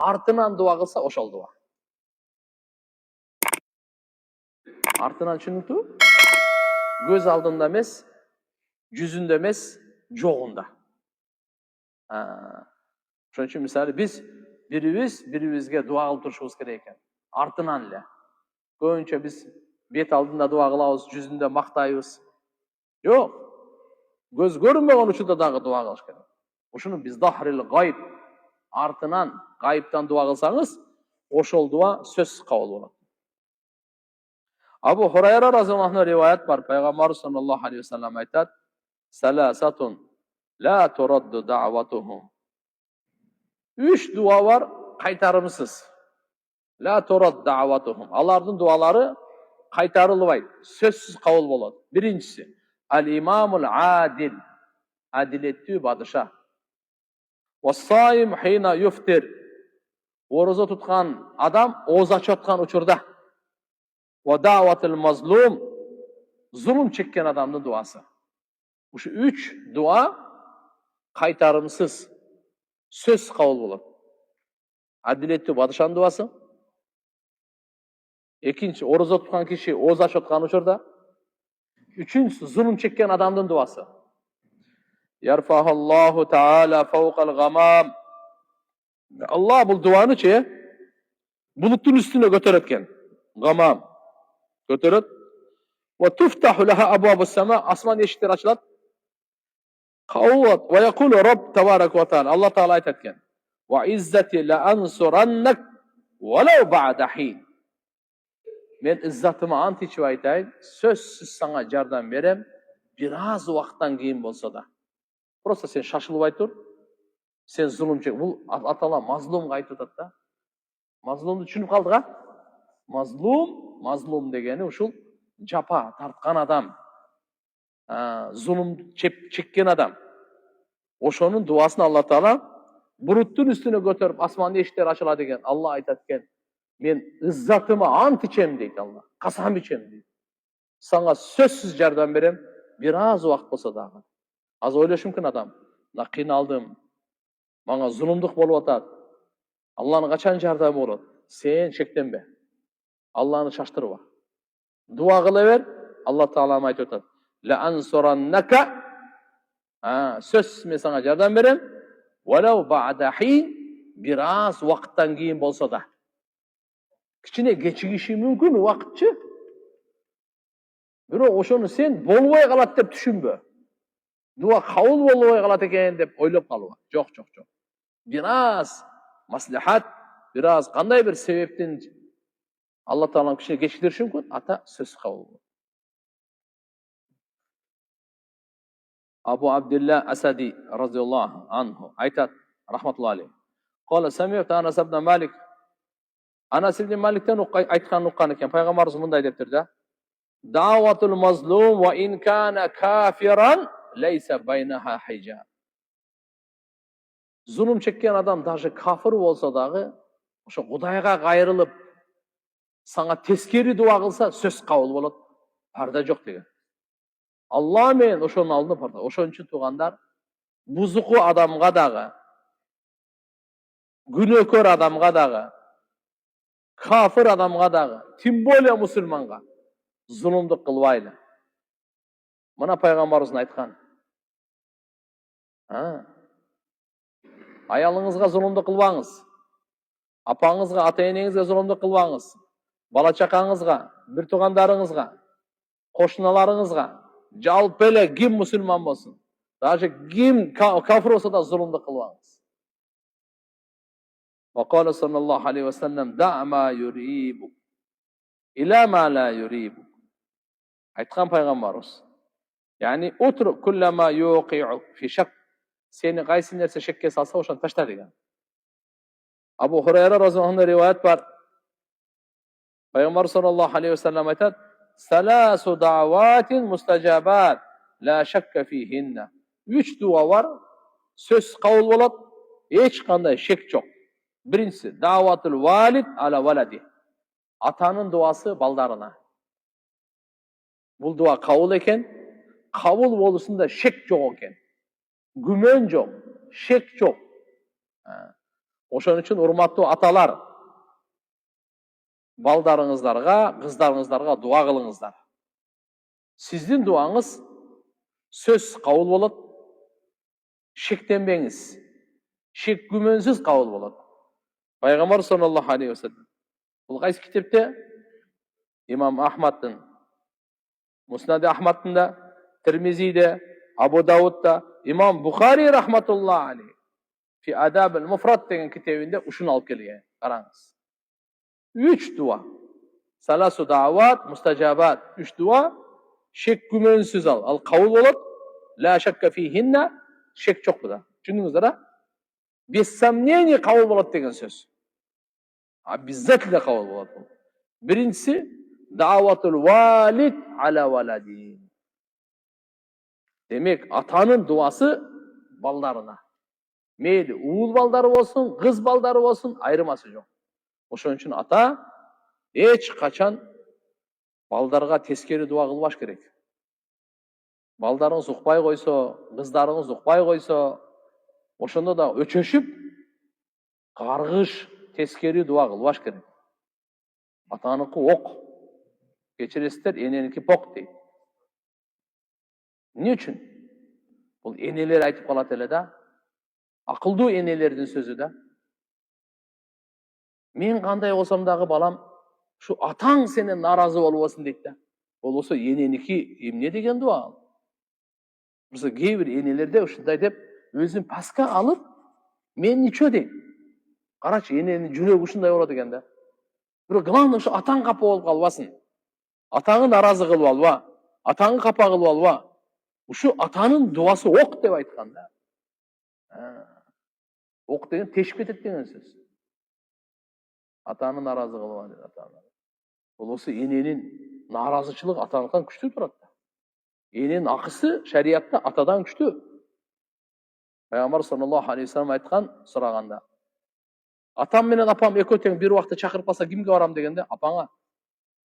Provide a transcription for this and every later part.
артынан дуа кылса ошол дуа. Артынан түшүнүктүү? Көз алдында эмес, жүзүндө эмес, жогунда. Ошон үчүн мисалы биз бирибизге дуа кылып турушубуз керек экен. Артынан эле. Көбүнчө биз бет алдында дуа кылабыз, жүзүндө мактайбыз. Жок. Көз көрүнбөгөн учурда дагы дуа кылыш керек. Ушуну биз дахрил гайб, артынан гайыптан дуа кылсаңыз, ошол дуа сөзсүз кабыл болот. Абу Хурайра разияллаху анху риваят бар. Пайгамбар саллаллаху алейхи ва саллям айтат: "Саласатун ла турадду да'ватухум." Үч дуа бар, кайтарымсыз. Ла турад да'ватухум. Алардын дуалары кайтарылбайт, сөзсүз кабыл болот. Биринчиси, ал-имамул адил, адилеттүү падыша. Вассайм хина юфтир. Орозо туткан адам ооз ачып аткан учурда. Ва да'ватул мазлум, зулум чеккен адамдын дуасы. Ушу үч дуа кайтарымсыз, сөзсүз кабыл болот. Адилеттүү падышанын дуасы. Экинчи, орозо туткан киши ооз ачып аткан учурда. Үчүнчүсү, зулум чеккен адамдын дуасы. Ярфахаллаху таала фауқал гамам. Аллах бул дуаны булуттун үстүнө көтөрөт экен. Гамам көтөрөт. Ва туфтаху лаха абвабус сама, асман эшиктери ачылат. Кават ва якулу Рабб табарак ва таала. Аллах таала айтат экен: "Ва иззати ла ансураннак валау ба'да хин." Мен иззатыма ант ичип айтайын, сөзсүз саңа жардам берем, бир аз убакыттан кийин болсо да. Просто сен шашылбай тур. Сен зулум чек. Бул атала мазлумга айтып атат да. Мазлумду түшүнүп калдык, Мазлум дегени ушул жапа тарткан адам, зулум чеккен адам. Ошонун дуасын Аллах таала буруттун үстүнө көтөрүп, асмандын эшиктери ачылат деген. Аллах айтат экен: "Мен иззатыма ант ичем" дейт Аллах. Касам ичем дейт. Сага сөзсүз жардам берем, бир аз убакыт болсо дагы. Аз ойлошу мүмкүн адам. Мына кыйналдым. Мага зулумдук болуп атат. Аллахнын качан жардамы болот? Сен шектенбе. Аллахны шаштырба. Дуа кыла бер. Аллах таала айтып атат: "Ла ансураннака." Сөзсүз мен сага жардам берем. Валау ба'да хин, бир аз убакыттан кийин болсо да. Кичине кечигиши мүмкүн убакытчы. Бирок ошону сен болбой калат деп түшүнбө. Дуа кабыл болбой калат экен деп ойлоп калба. Жок. Бир аз маслихат, бир аз кандай бир себептен Аллах тааланын кичине кечиктириши мүмкүн, ата сөз кабыл болот. Абу Абдилла Асади разияллаху анху айтат, рахматуллахи алейхи. Кала сами'ту Анас ибн Малик. Анас ибн Маликтен айтканын уккан экен. Пайгамбарыбыз мындай дептир да: "Да'ватул мазлум ва ин кана кафиран лейса байнаха хижаб." Зулум чеккен адам даже кафир болсо дагы, ошо Кудайга кайрылып, сага тескери дуа кылса, сөз кабыл болот. Парда жок деген. Алла мен ошонун алдында парда. Ошон үчүн туугандар, бузуку адамга дагы, күнөөкөр адамга дагы, кафир адамга дагы, тим более мусулманга зулумдук кылбайлы. Мына пайгамбарыбыз айткан. Аялыңызга зулумдук кылбаңыз. Апаңызга, ата-энеңизге зулумдук кылбаңыз. Бала чакаңызга, бир туугандарыңызга, кошуналарыңызга, жалпы эле ким мусулман болсун, даже ким кафир болсо да зулумдук кылбаңыз. Ва кала саллаллаху алейхи ва саллям: "Да ма юрибу иля ма ла юрибу." Айткан пайгамбарыбыз. Яни утру куллама юқи'у фи шак. Сени кайсы нерсе шекке салса, ошону ташта деген. Абу Хурайра разияллаху анху риваят бар. Пайгамбар саллаллаху алейхи ва саллям айтат: "Саласу да'ватин мустажабат, ла шакка фихинна." Үч дуа бар, сөз кабыл болот, эч кандай шек жок. Биринчиси, да'ватул валид ала валади. Атанын дуасы балдарына. Бул дуа кабыл экен, кабыл болушунда шек жок экен. Күмөн жок, шек жок. Ошон үчүн урматтуу аталар, балдарыңыздарга, кыздарыңыздарга дуа кылыңыздар. Сиздин дуаңыз сөз кабыл болот. Шектенбеңиз. Шек күмөнсүз кабыл болот. Пайгамбар саллаллаху алейхи ва саллям. Бул кайсы китепте? İmam Ahmad'ın, Musnad-ı Ahmad'ın Tirmizi'de, Abu Davud'da, İmam Bukhari rahmetullahi aleyh fi Adab-ül Mufrad деген kitabında uşunu alıp geliyor. Qarаңыз. 3 dua. Salasu davat, mustajabat. 3 dua. Şek gümensiz al. Al kavul bolot. La şakka fihinna. Şek çok bu da. Düşündünüz ha? Без сомнений kavul bolot деген söz. Обязательно kavul bolot. Birincisi davatul valid ala valadi. Demek atanın duası ballarına. Meyli uğul baldары olsun, kız baldары olsun ayrıması yok. Ошон үчүн ата эч качан балдарга тескери дуа кылбаш керек. Балдарыңыз укпай койсо, кыздарыңыз укпай койсо, ошондо да өчөшүп каргыш тескери дуа кылбаш керек. Атаныкы ок. Кечиресиздер, эненики пок дейт. Эмне үчүн? Бул энелер айтып калат эле да. Акылдуу энелердин сөзү да. Мен кандай болсом дагы балам, шу атаң сенен наразы болбосун дейт да. Болбосо эненики эмне деген дуа? Мисалы кээ бир энелерде ушундай деп өзүн паска алып, мен ниче дейт. Карачы, эненин жүрөгү ушундай болот экен да. Бирок главное ушу атаң капа болуп калбасын. Атаңы наразы кылып алба, атаңы капа кылып алба. Ушу атанын дуасы ок деп айткан да. Ок деген тешип кетет деген сөз. Атаны наразы кылба дейт атаны. Болбосо эненин наразычылыгы атаныкан күчтүү турат да. Эненин акысы шариатта атадан күчтүү. Пайгамбар саллаллаху алейхи ва саллям айткан, сураганда. Атам менен апам экөө тең бир убакта чакырып калса кимге барам дегенде, апаңа.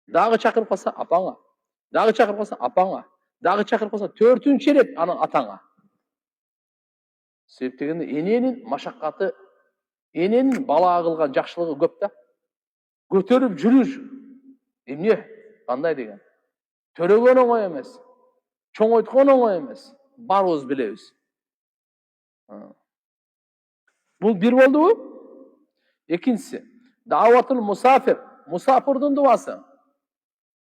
Дагы чакырып калса апаңа. Дагы чакырып калса апаңа. Дагы чакырып калса төртүнчү рет анан атаңа. Себеп дегенде эненин машаккаты, эненин балага кылган жакшылыгы көп да. Көтөрүп жүрүш. Эмне? Кандай деген? Төрөгөн оңой эмес. Чоңойткон оңой эмес. Барыбыз билебиз. Бул бир болдубу? Экинчиси, даватул мусафир, мусафирдин дуасы.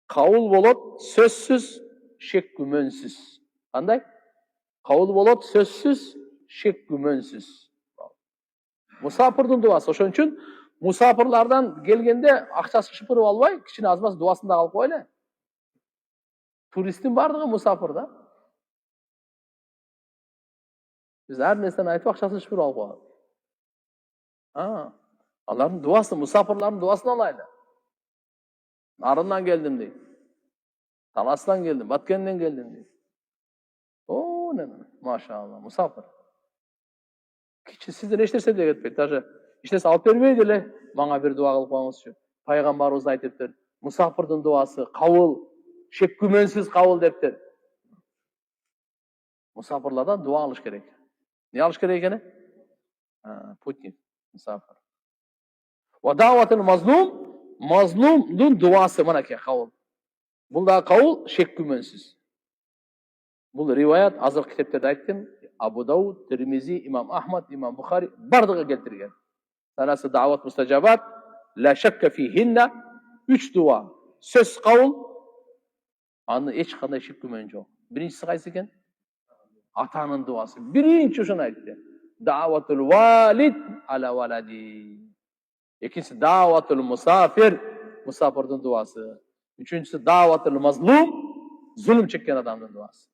Кабыл болот, сөзсүз, шек күмөнсүз. Кандай? Кабыл болот, сөзсүз, шек күмөнсүз. Мусафирдин дуасы. Ошон үчүн мусафирлардан келгенде акчасы шыпырып албай, кичине аз маз дуасында калып койлу. Туристтин бардыгы мусафир да. Биз ар нерсени айтып акчасын шыпырып алып коебуз. Алардын дуасы, мусафирлардын дуасын алайлы. Нарындан келдим дейт. Таластан келдим, Баткенден келдим дейт. О, неме, машалла, мусафир. Кичи сизден эч нерсе деле кетпейт, даже эч нерсе алып бербейт эле, мага бир дуа кылып коюңузчу. Пайгамбарыбыз айтыптыр, мусафирдин дуасы кабыл, шек күмөнсүз кабыл дептир. Мусафирлардан дуа алыш керек. Не алыш керек экени? Путник, мусафир. Ва даватул мазлум, мазлумдун дуасы мынакей кабыл. Бул да кабыл шек күмөнсүз. Бул риваят азыр китептерде айттым. Абу Дауд, Тирмизи, имам Ахмад, имам Бухари бардыгы келтирген. Саласы дават мустажабат, ла шакка фихинна, 3 дуа. Сөз кабыл, аны эч кандай шек күмөн жок. Биринчиси кайсы экен? Атанын дуасы. Биринчи ушуну айтты. Даватул валид ала валади. Экинчisi davatul musafir, musafirдин дуасы. Üçüncüsü davatul mazlum, zulüm çeken adamdын дуасы.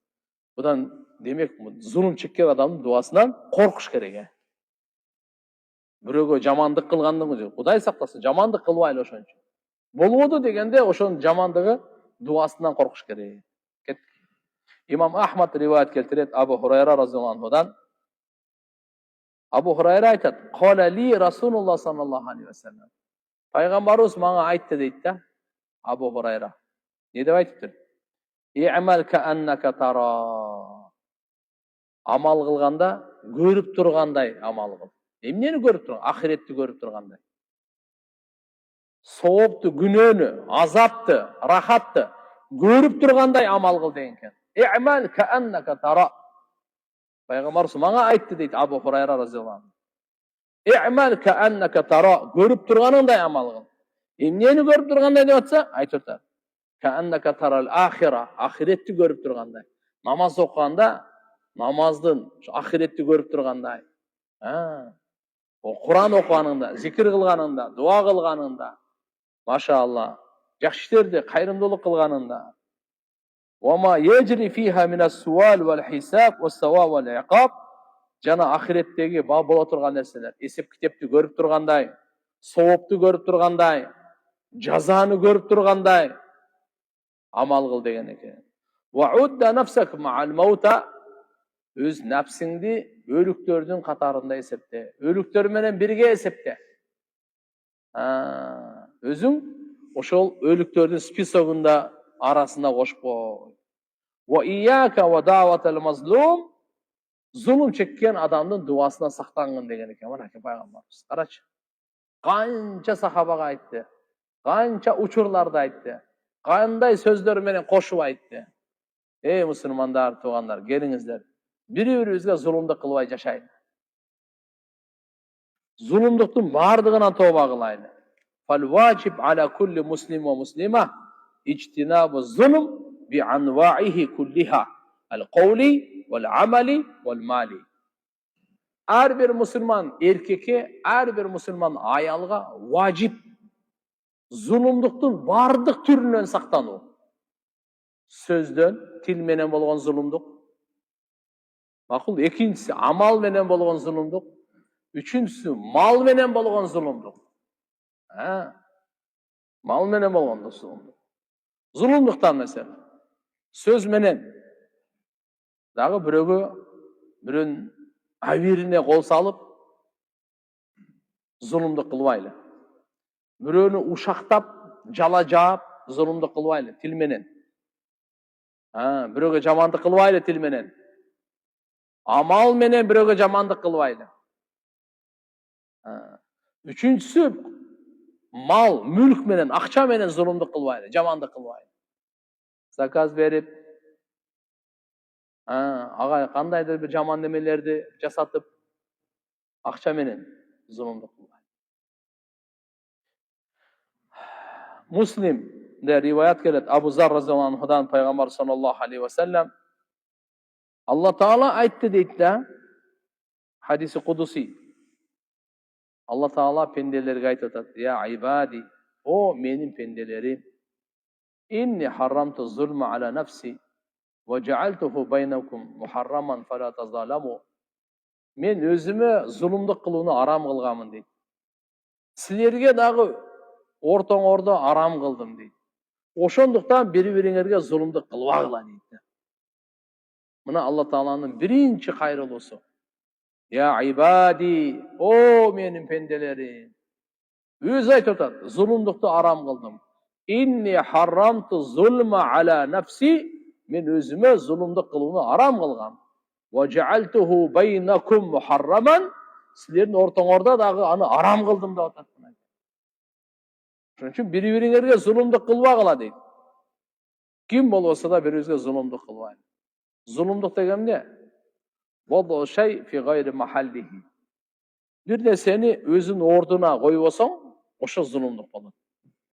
Будан демек zulüm çeken adamдын дуасынан коркуш керек. Бирөөгө жамандык кылгандыгы жок. Кудай сактасын, жамандык кылбайлы ошон үчүн. Болбоду дегенде ошонун жамандыгы дуасынан коркуш керек. İmam Ahmad rivayet keltirет Abu Hurayra radhiyallahu anhudan. Abu Hurayra aytат, "Qala li Rasulullah sallallahu aleyhi ve sellem." Пайгамбарыбыз мага айтты дейт да. Abu Hurayra. Ne деп айтыптыр? "İ'mal ka'annaka tara." Амал кылганда, көрүп тургандай амал кыл. Emneni görüp turган? Ahiretти görüp turgандай. Sooptu, günöөнү, azapты, rахатты görüp turgандай amal kıl деген eкен. İ'mal ka'annaka tara. Peygamber maňa aýtdy deydi Abu Hurayra radhiyallahu anh. İ'mal ka'annaka tara. Görüp turganynday amal kıl. Emneni görüp turganday dep atsa, aýtyp atar. Ka'annaka taral ahira. Ahiretти görüp turganday. Namaz okuganda namazdın ahiretти görüp turganday. O Kur'an okuganında, zikir kılganında, dua kılganında, maşallah, yaxşı işlerdi, kayrımdılık kılganında. وَمَا يَجْرِ فِيهَا مِنَ السُّوَالِ وَالْحِسَابِ وَالسَّوَا وَالْعِقَابِ. Jana ahiretteki bola turgan nerseler, esep kitepti görüp turganday, sowoptu görüp turganday, jazany görüp turganday amal kıl degen eken. وَعُدَّ نَفْسَكَ مَعَ الْمَوْتَ. Öz nafsingdi ölüklerдің қатарында esepte. Ölükler menen birge esepte. Özüň oşol ölüklerдің spisogunda arasında koşup koy. Wa iyyaka wa da'watal mazlum. Zulüm çekken adamdın duasına saktangın degen eken. Mana ki Peygamberimiz. Karaçı. Kança sahabaga aýtdy. Kança uçurlarda aýtdy. Kanday sözler menen koşup aýtdy. Ey musulmandar tuganlar, geliňizler. Biri-birimizge zulümdük kılbay jaşaýly. Zulümdüktün bardygынан toba kılaýly. Fal wajib ala kulli muslim we muslima ijtinabu zulm bi anwa'ihi kulliha. Al-qawli wal amali wal mali. Her bir musulman erkeke, her bir musulman ayalga wajib zulümdüktün bardyk türünden saktanu. Sözdön, til menen bolgon zulümdük. Makul, ikincisi amal menen bolgon zulümdük. Üçüncüsü mal menen bolgon zulümdük. Mal menen bolgon zulümdük. Zulümdükten mesela söz menen dagı birün abirine kol salıp zulümdük kılbaýly. Biröөнü uşaktap, jala jaap zulümdük kılbaýly til menen. Biröөгө jamandyk kılbaýly til menen. Amal menen biröөгө jamandyk kılbaýly. Üçüncüsü mal, mülk menen, akça menen zulümdük kılbaýly, jamandyk kılbaýly. Zakaz berip, agay kandaydyr bir jaman nemelerdi jasatyp akça menen zulümdük kılbaýly. Muslim'de rivayet gelet Abu Zar radhiyallahu anhudan Peygamber sallallahu aleyhi ve sellem Allah Teala aýtdy deydi da hadisi kudusi. Allah Teala pendelerge aýtyp atat. Ya ibadi, o menin pendelerim. İnni harramtu zulma ala nafsi ve cealtuhu baynakum muharraman fala tazalamu. Men özüme zulümdük kılууну aram kılgamın deydi. Sizlerge dagı ortoňorda aram kıldım deydi. Oşonduktan biri-biriňerge zulümdük kılbagıla deydi. Mına Allah Taala'nın birinci hayrılısı. Ya ibadi, o menin pendelerim. Öz aýtyp atat, zulümdükdi aram kıldım. İnni harramtu zulma ala nafsi. Men özüme zulümdük kılууну aram kılgam. Ve cealtuhu baynakum muharraman. Sizlerin ortoňorda dagı anı aram kıldım da atat. Şonuň üçin biri-biriňerge zulümdük kılbagıla deydi. Kim bolsa da biri-birine zulümdük kılbaýly. Zulümdük degen ne? Wadu şey fi gayri mahallihi. Bir de seni özün orduna koyuyorsan, oşa zulümdük bolat.